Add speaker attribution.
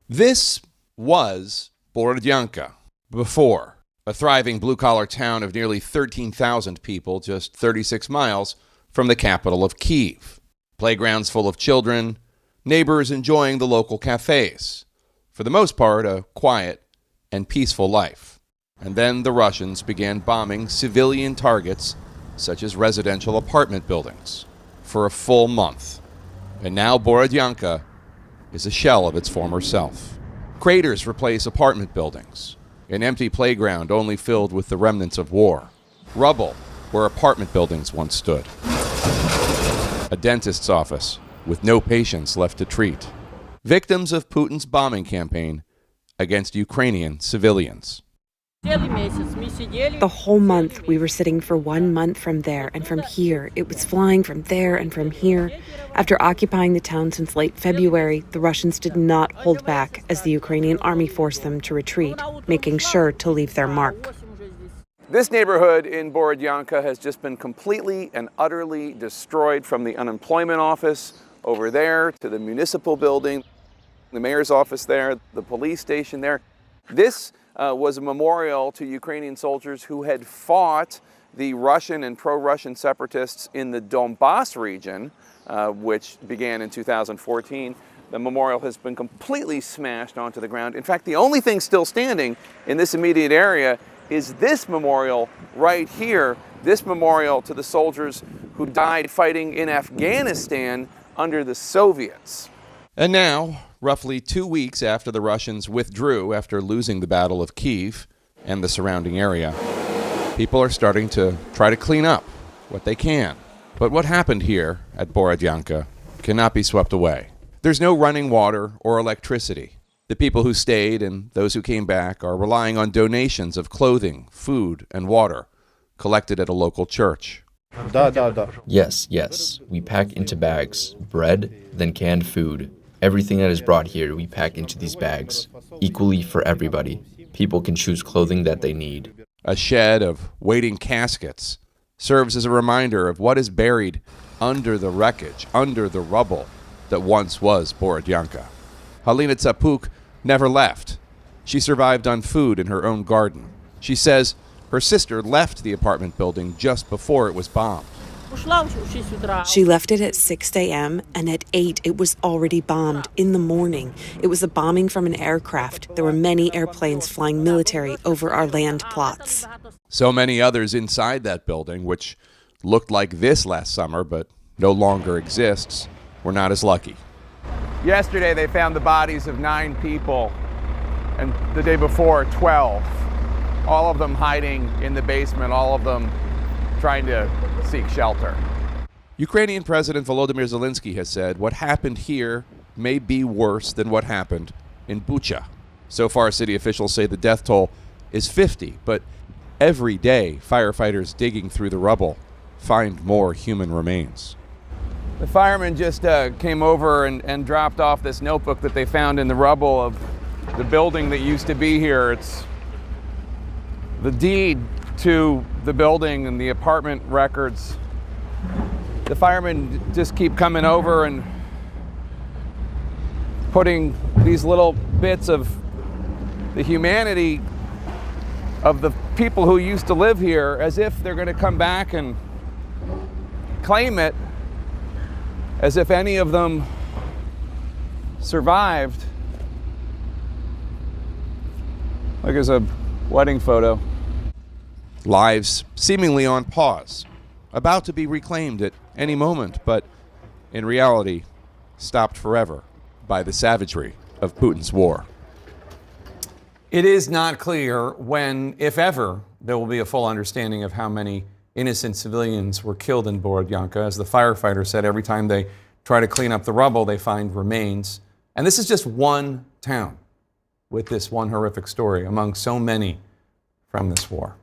Speaker 1: This was Borodianka before, a thriving blue-collar town of nearly 13,000 people just 36 miles from the capital of Kyiv. Playgrounds full of children, neighbors enjoying the local cafes. For the most part, a quiet and peaceful life. And then the Russians began bombing civilian targets, such as residential apartment buildings, for a full month. And now Borodianka is a shell of its former self. Craters replace apartment buildings. An empty playground only filled with the remnants of war. Rubble where apartment buildings once stood. A dentist's office with no patients left to treat. Victims of Putin's bombing campaign against Ukrainian civilians.
Speaker 2: The whole month we were sitting for 1 month from there and from here. It was flying from there and from here. After occupying the town since late February, the Russians did not hold back as the Ukrainian army forced them to retreat, making sure to leave their mark.
Speaker 1: This neighborhood in Borodianka has just been completely and utterly destroyed, from the unemployment office over there to the municipal building, the mayor's office there, the police station there. This was a memorial to Ukrainian soldiers who had fought the Russian and pro-Russian separatists in the Donbass region, which began in 2014. The memorial has been completely smashed onto the ground. In fact, the only thing still standing in this immediate area is this memorial right here, this memorial to the soldiers who died fighting in Afghanistan under the Soviets. And now, roughly 2 weeks after the Russians withdrew after losing the Battle of Kyiv and the surrounding area, people are starting to try to clean up what they can. But what happened here at Borodianka cannot be swept away. There's no running water or electricity. The people who stayed and those who came back are relying on donations of clothing, food, and water collected at a local church.
Speaker 3: Yes. We pack into bags, bread, then canned food. Everything that is brought here, we pack into these bags, equally for everybody. People can choose clothing that they need.
Speaker 1: A shed of waiting caskets serves as a reminder of what is buried under the wreckage, under the rubble that once was Borodianka. Halina Tsapuk never left. She survived on food in her own garden. She says her sister left the apartment building just before it was bombed.
Speaker 2: She left it at 6 a.m. and at 8 it was already bombed in the morning. It was a bombing from an aircraft. There were many airplanes flying military over our land plots.
Speaker 1: So many others inside that building, which looked like this last summer but no longer exists, were not as lucky. Yesterday they found the bodies of 9 people, and the day before 12. All of them hiding in the basement, all of them trying to seek shelter. Ukrainian President Volodymyr Zelensky has said what happened here may be worse than what happened in Bucha. So far, city officials say the death toll is 50, but every day firefighters digging through the rubble find more human remains. The firemen just came over and dropped off this notebook that they found in the rubble of the building that used to be here. It's the deed to the building and the apartment records. The firemen just keep coming over and putting these little bits of the humanity of the people who used to live here as if they're going to come back and claim it, as if any of them survived. Like there's a wedding photo. Lives seemingly on pause, about to be reclaimed at any moment, but in reality, stopped forever by the savagery of Putin's war. It is not clear when, if ever, there will be a full understanding of how many innocent civilians were killed in Borodianka. As the firefighter said, every time they try to clean up the rubble, they find remains. And this is just one town with this one horrific story among so many from this war.